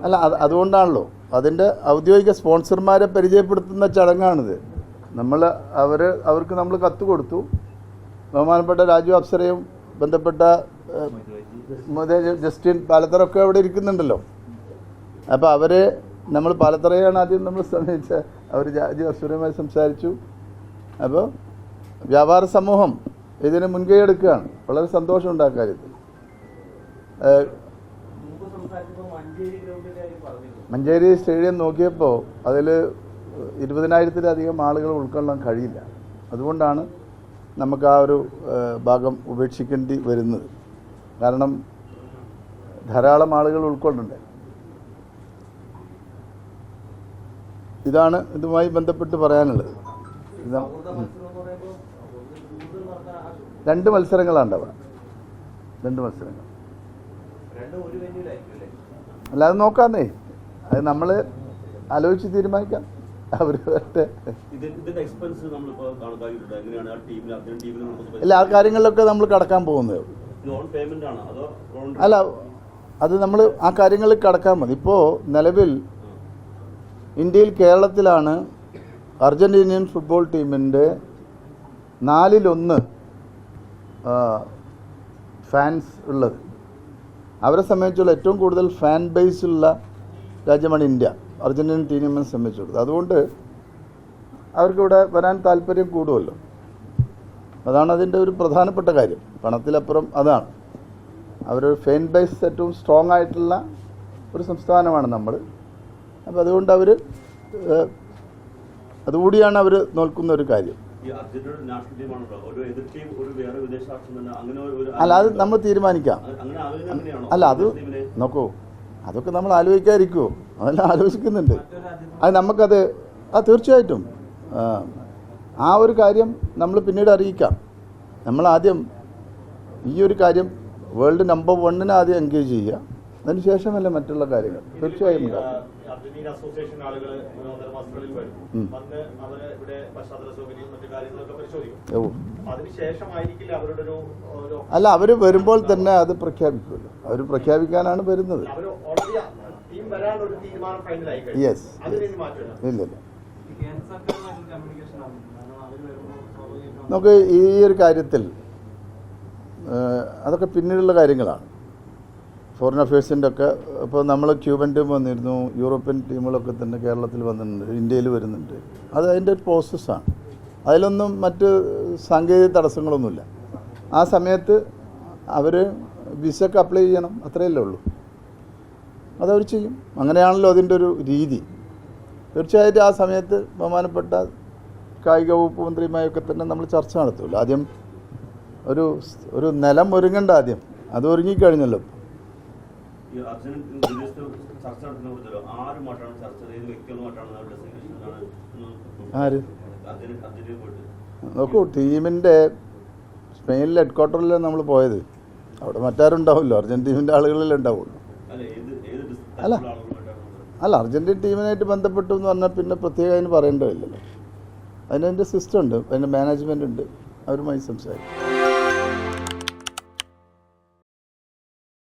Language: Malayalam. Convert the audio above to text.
അല്ല അതുകൊണ്ടാണല്ലോ അതിൻ്റെ ഔദ്യോഗിക സ്പോൺസർമാരെ പരിചയപ്പെടുത്തുന്ന ചടങ്ങാണിത്. അവർക്ക് നമ്മൾ കത്ത് കൊടുത്തു. ബഹുമാനപ്പെട്ട രാജു അപ്സരയും ബന്ധപ്പെട്ട ജസ്റ്റിൻ പാലത്തറൊക്കെ അവിടെ ഇരിക്കുന്നുണ്ടല്ലോ. അപ്പോൾ നമ്മൾ പാലത്തറയാണ് ആദ്യം നമ്മൾ സമീപിച്ച. അവർ രാജു അപ്സരയുമായി സംസാരിച്ചു. അപ്പോൾ വ്യാപാര സമൂഹം ഇതിന് മുൻകൈ എടുക്കുകയാണ്. വളരെ സന്തോഷമുണ്ട് ആ കാര്യത്തിൽ. മഞ്ചേരി സ്റ്റേഡിയം നോക്കിയപ്പോൾ അതിൽ 20,000-ലധികം ആളുകൾ ഉൾക്കൊള്ളാൻ കഴിയില്ല. അതുകൊണ്ടാണ് നമുക്ക് ആ ഒരു ഭാഗം ഉപേക്ഷിക്കേണ്ടി വരുന്നത്. കാരണം ധാരാളം ആളുകൾ ഉൾക്കൊള്ളണ്ടേ. ഇതാണ് ഇതുമായി ബന്ധപ്പെട്ട് പറയാനുള്ളത്. 2 മത്സരങ്ങളാണ് ഉണ്ടാവുക. 2 മത്സരങ്ങൾ. അല്ല അത് നോക്കാന്നേ, അത് നമ്മൾ ആലോചിച്ച് തീരുമാനിക്കാം. ഇല്ല, ആ കാര്യങ്ങളിലൊക്കെ നമ്മൾ കടക്കാൻ പോകുന്നത്. അല്ല, അത് നമ്മൾ ആ കാര്യങ്ങളിൽ കടക്കാൻ മതി. ഇപ്പോൾ നിലവിൽ ഇന്ത്യയിൽ കേരളത്തിലാണ് അർജന്റീനിയൻ ഫുട്ബോൾ ടീമിൻ്റെ 4/1 ഫാൻസ് ഉള്ളത്. അവരെ സംബന്ധിച്ചുള്ള ഏറ്റവും കൂടുതൽ ഫാൻ ബേസുള്ള രാജ്യമാണ് ഇന്ത്യ, അർജന്റീനൻ ടീമിനെ സംബന്ധിച്ചുള്ളത്. അതുകൊണ്ട് അവർക്കിവിടെ വരാൻ താല്പര്യം കൂടുമല്ലോ. അതാണ് അതിൻ്റെ ഒരു പ്രധാനപ്പെട്ട കാര്യം. പണത്തിലപ്പുറം അതാണ്. അവരൊരു ഫാൻ ബേസ് ഏറ്റവും സ്ട്രോങ് ആയിട്ടുള്ള ഒരു സംസ്ഥാനമാണ് നമ്മൾ. അപ്പോൾ അതുകൊണ്ട് അതുകൂടിയാണ് അവർ നോക്കുന്ന ഒരു കാര്യം. അല്ല, അത് നമ്മൾ തീരുമാനിക്കാം. അല്ല, അത് നോക്കൂ, അതൊക്കെ നമ്മൾ ആലോചിക്കാതിരിക്കുമോ? അതെല്ലാം ആലോചിക്കുന്നുണ്ട്. അത് നമുക്കത് തീർച്ചയായിട്ടും ആ ഒരു കാര്യം നമ്മൾ പിന്നീട് അറിയിക്കാം. നമ്മളാദ്യം ഈ ഒരു കാര്യം വേൾഡ് നമ്പർ 1 ആദ്യം എൻഗേജ് ചെയ്യുക. അതിന് ശേഷമല്ല മറ്റുള്ള കാര്യങ്ങൾ. തീർച്ചയായും അല്ല, അവർ വരുമ്പോൾ തന്നെ അത് പ്രഖ്യാപിക്കുമല്ലോ. അവർ പ്രഖ്യാപിക്കാനാണ് വരുന്നത്. യെസ്, ഇല്ലല്ല. നമുക്ക് ഈ ഒരു കാര്യത്തിൽ അതൊക്കെ പിന്നീടുള്ള കാര്യങ്ങളാണ്. ഫോറിൻ അഫയേഴ്സിൻ്റെ ഒക്കെ ഇപ്പോൾ നമ്മൾ ക്യൂബൻ ടീം വന്നിരുന്നു, യൂറോപ്യൻ ടീമുകളൊക്കെ തന്നെ കേരളത്തിൽ വന്നിട്ടുണ്ട്, ഇന്ത്യയിൽ വരുന്നുണ്ട്. അത് അതിൻ്റെ ഒരു പ്രോസസ്സാണ്. അതിലൊന്നും മറ്റ് സാങ്കേതിക തടസ്സങ്ങളൊന്നുമില്ല. ആ സമയത്ത് അവർ വിസക്ക് അപ്ലൈ ചെയ്യണം, അത്രയല്ലേ ഉള്ളൂ. അതവർ ചെയ്യും. അങ്ങനെയാണല്ലോ അതിൻ്റെ ഒരു രീതി. തീർച്ചയായിട്ടും ആ സമയത്ത് ബഹുമാനപ്പെട്ട കായിക വകുപ്പ് മന്ത്രിയുമായൊക്കെ തന്നെ നമ്മൾ ചർച്ച നടത്തുമല്ലോ. ആദ്യം ഒരു നിലം ഒരുങ്ങണ്ട. ആദ്യം അത് ഒരുങ്ങിക്കഴിഞ്ഞല്ലോ. ആര് നോക്കൂ, ടീമിൻ്റെ സ്പെയിനിലെ ഹെഡ്ക്വാർട്ടറിലാണ് നമ്മൾ പോയത്. അവിടെ മറ്റാരും ഉണ്ടാവില്ലോ, അർജന്റീനൻ്റെ ആളുകളിലേ ഉണ്ടാവുള്ളൂ. അല്ല അർജന്റീൻ ടീമിനായിട്ട് ബന്ധപ്പെട്ടു എന്ന് പറഞ്ഞാൽ പിന്നെ പ്രത്യേകം അതിന് പറയേണ്ടതില്ലല്ലോ. അതിൻ്റെ സിസ്റ്റം ഉണ്ട്, അതിൻ്റെ മാനേജ്മെൻ്റ് ഉണ്ട്, അവരുമായി സംസാരിക്കും.